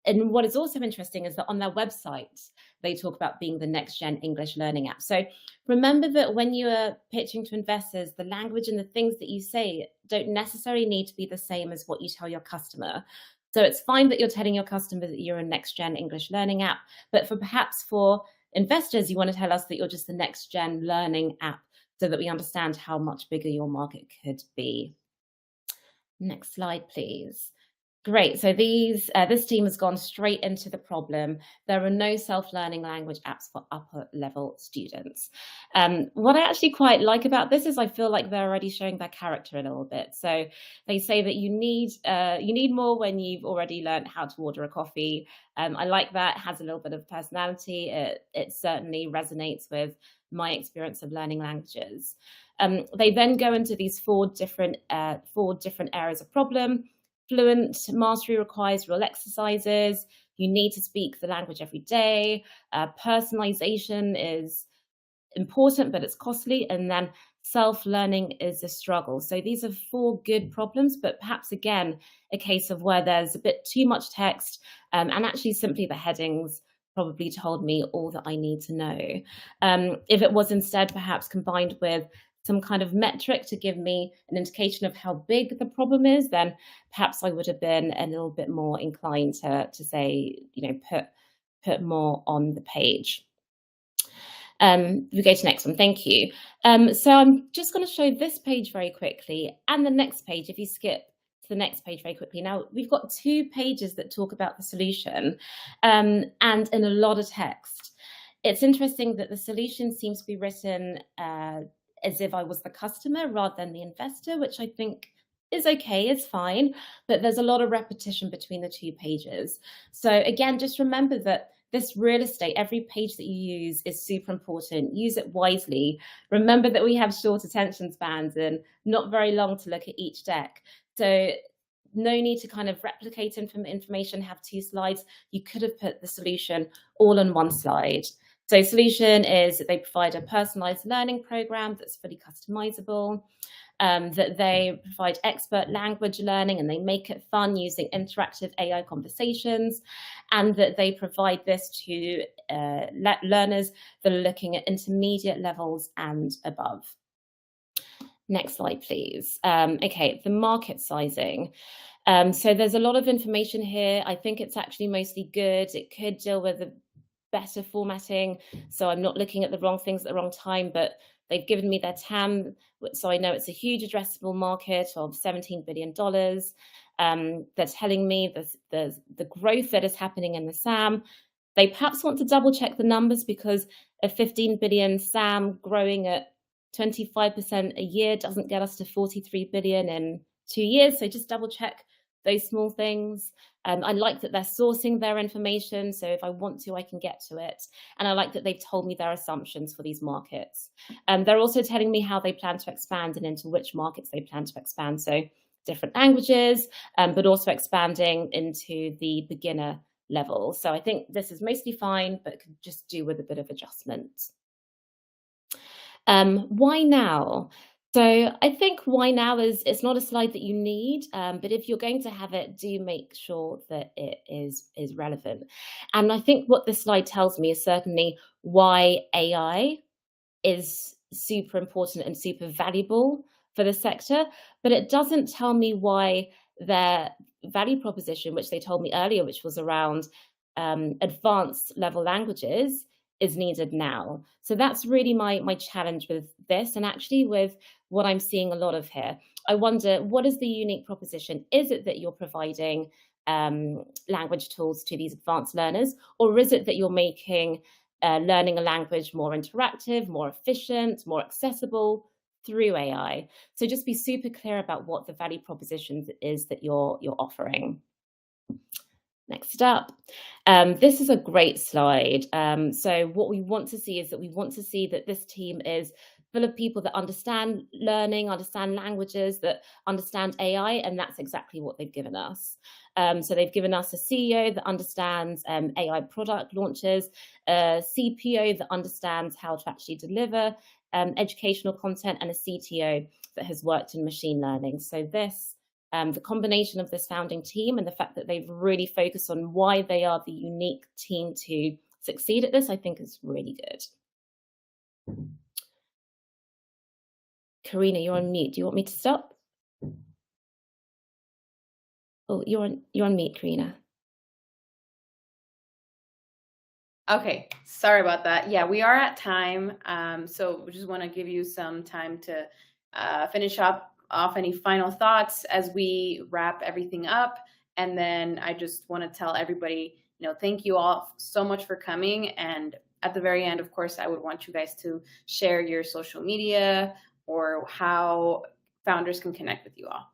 And what is also interesting is that on their website, they talk about being the next gen English learning app. So remember that when you are pitching to investors, the language and the things that you say don't necessarily need to be the same as what you tell your customer. So it's fine that you're telling your customer that you're a next gen English learning app, but perhaps for investors, you want to tell us that you're just the next gen learning app so that we understand how much bigger your market could be. Next slide, please. Great. So this team has gone straight into the problem. There are no self-learning language apps for upper level students. What I actually quite like about this is I feel like they're already showing their character a little bit. So they say that you need more when you've already learned how to order a coffee. I like that. It has a little bit of personality. It certainly resonates with my experience of learning languages. They then go into these four different areas of problem. Fluent mastery requires real exercises. You need to speak the language every day. Personalization is important, but it's costly. And then self-learning is a struggle. So these are 4 good problems, but perhaps again, a case of where there's a bit too much text, and actually simply the headings probably told me all that I need to know. If it was instead perhaps combined with some kind of metric to give me an indication of how big the problem is, then perhaps I would have been a little bit more inclined to say, put more on the page. We go to next one. Thank you. So I'm just going to show this page very quickly and the next page, if you skip to the next page very quickly. Now, we've got 2 pages that talk about the solution and in a lot of text. It's interesting that the solution seems to be written as if I was the customer rather than the investor, which I think is okay, is fine, but there's a lot of repetition between the 2 pages. So again, just remember that this real estate, every page that you use is super important. Use it wisely. Remember that we have short attention spans and not very long to look at each deck. So no need to kind of replicate information, have 2 slides. You could have put the solution all on 1 slide. So solution is that they provide a personalized learning program that's fully customizable, that they provide expert language learning and they make it fun using interactive AI conversations, and that they provide this to learners that are looking at intermediate levels and above. Next slide, please. Okay, the market sizing. So there's a lot of information here. I think it's actually mostly good. It could deal with the better formatting, so I'm not looking at the wrong things at the wrong time, but they've given me their TAM, so I know it's a huge addressable market of $17 billion. They're telling me the growth that is happening in the SAM. They perhaps want to double check the numbers, because a 15 billion SAM growing at 25% a year doesn't get us to 43 billion in 2 years. So just double check those small things. I like that they're sourcing their information, so if I want to, I can get to it. And I like that they've told me their assumptions for these markets. They're also telling me how they plan to expand and into which markets they plan to expand. So different languages, but also expanding into the beginner level. So I think this is mostly fine, but could just do with a bit of adjustment. Why now? So I think why now it's not a slide that you need, but if you're going to have it, do make sure that it is relevant. And I think what this slide tells me is certainly why AI is super important and super valuable for the sector, but it doesn't tell me why their value proposition, which they told me earlier, which was around advanced level languages, is needed now. So that's really my challenge with this, and actually with what I'm seeing a lot of here. I wonder, what is the unique proposition? Is it that you're providing language tools to these advanced learners, or is it that you're making learning a language more interactive, more efficient, more accessible through AI? So just be super clear about what the value proposition is that you're offering. Next up, this is a great slide. So what we want to see is that we want to see that this team is full of people that understand learning, understand languages, that understand AI, and that's exactly what they've given us. So they've given us a CEO that understands AI product launches, a CPO that understands how to actually deliver educational content, and a CTO that has worked in machine learning. So this, the combination of this founding team and the fact that they've really focused on why they are the unique team to succeed at this, I think is really good. Karina, you're on mute. Do you want me to stop? Oh, you're on mute, Karina. Okay, sorry about that. Yeah, we are at time. So we just want to give you some time to finish off any final thoughts as we wrap everything up. And then I just want to tell everybody, thank you all so much for coming. And at the very end, of course, I would want you guys to share your social media or how founders can connect with you all.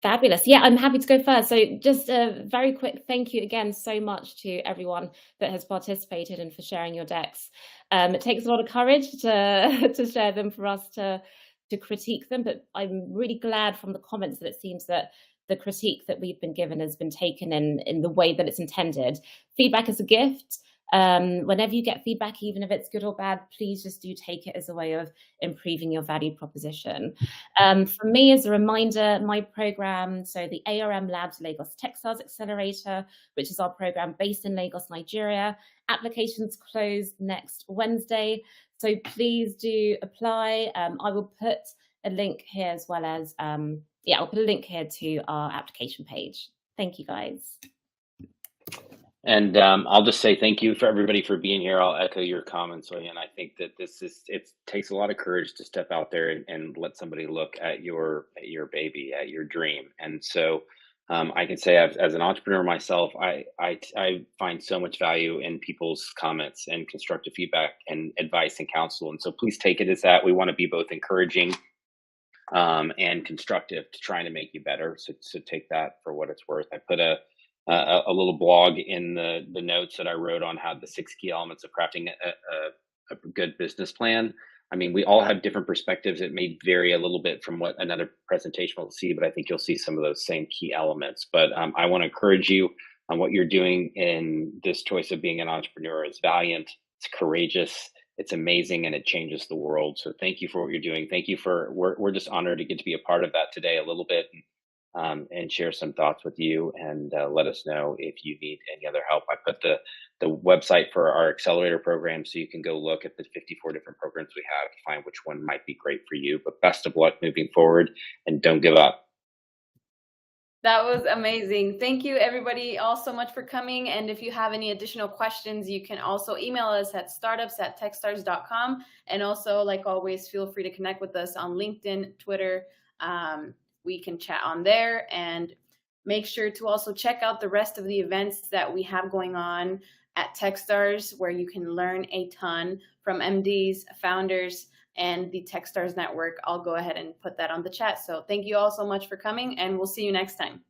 Fabulous. Yeah, I'm happy to go first. So just a very quick thank you again so much to everyone that has participated and for sharing your decks. It takes a lot of courage to share them for us to critique them, but I'm really glad from the comments that it seems that the critique that we've been given has been taken in the way that it's intended. Feedback is a gift. Whenever you get feedback, even if it's good or bad, please just do take it as a way of improving your value proposition. For me, as a reminder, my program, so the ARM Labs Lagos Techstars Accelerator, which is our program based in Lagos, Nigeria, applications close next Wednesday. So please do apply. I will put a link here as well as, I'll put a link here to our application page. Thank you, guys. And I'll just say thank you for everybody for being here. I'll echo your comments, Oyin. I think that it takes a lot of courage to step out there and let somebody look at your baby, at your dream. And so I can say as an entrepreneur myself, I find so much value in people's comments and constructive feedback and advice and counsel. And so please take it as that. We want to be both encouraging and constructive to trying to make you better. So take that for what it's worth. I put a a little blog in the notes that I wrote on how the 6 key elements of crafting a good business plan. I mean, we all have different perspectives. It may vary a little bit from what another presentation will see, but I think you'll see some of those same key elements. But I want to encourage you on what you're doing in this choice of being an entrepreneur. It's valiant, it's courageous, it's amazing, and it changes the world. So thank you for what you're doing. Thank you for, we're just honored to get to be a part of that today a little bit. And share some thoughts with you, and let us know if you need any other help. I put the website for our Accelerator program, so you can go look at the 54 different programs we have to find which one might be great for you. But best of luck moving forward, and don't give up. That was amazing. Thank you, everybody, all so much for coming. And if you have any additional questions, you can also email us at startups@techstars.com. And also, like always, feel free to connect with us on LinkedIn, Twitter. We can chat on there, and make sure to also check out the rest of the events that we have going on at Techstars, where you can learn a ton from MDs, founders, and the Techstars network. I'll go ahead and put that on the chat. So thank you all so much for coming, and we'll see you next time.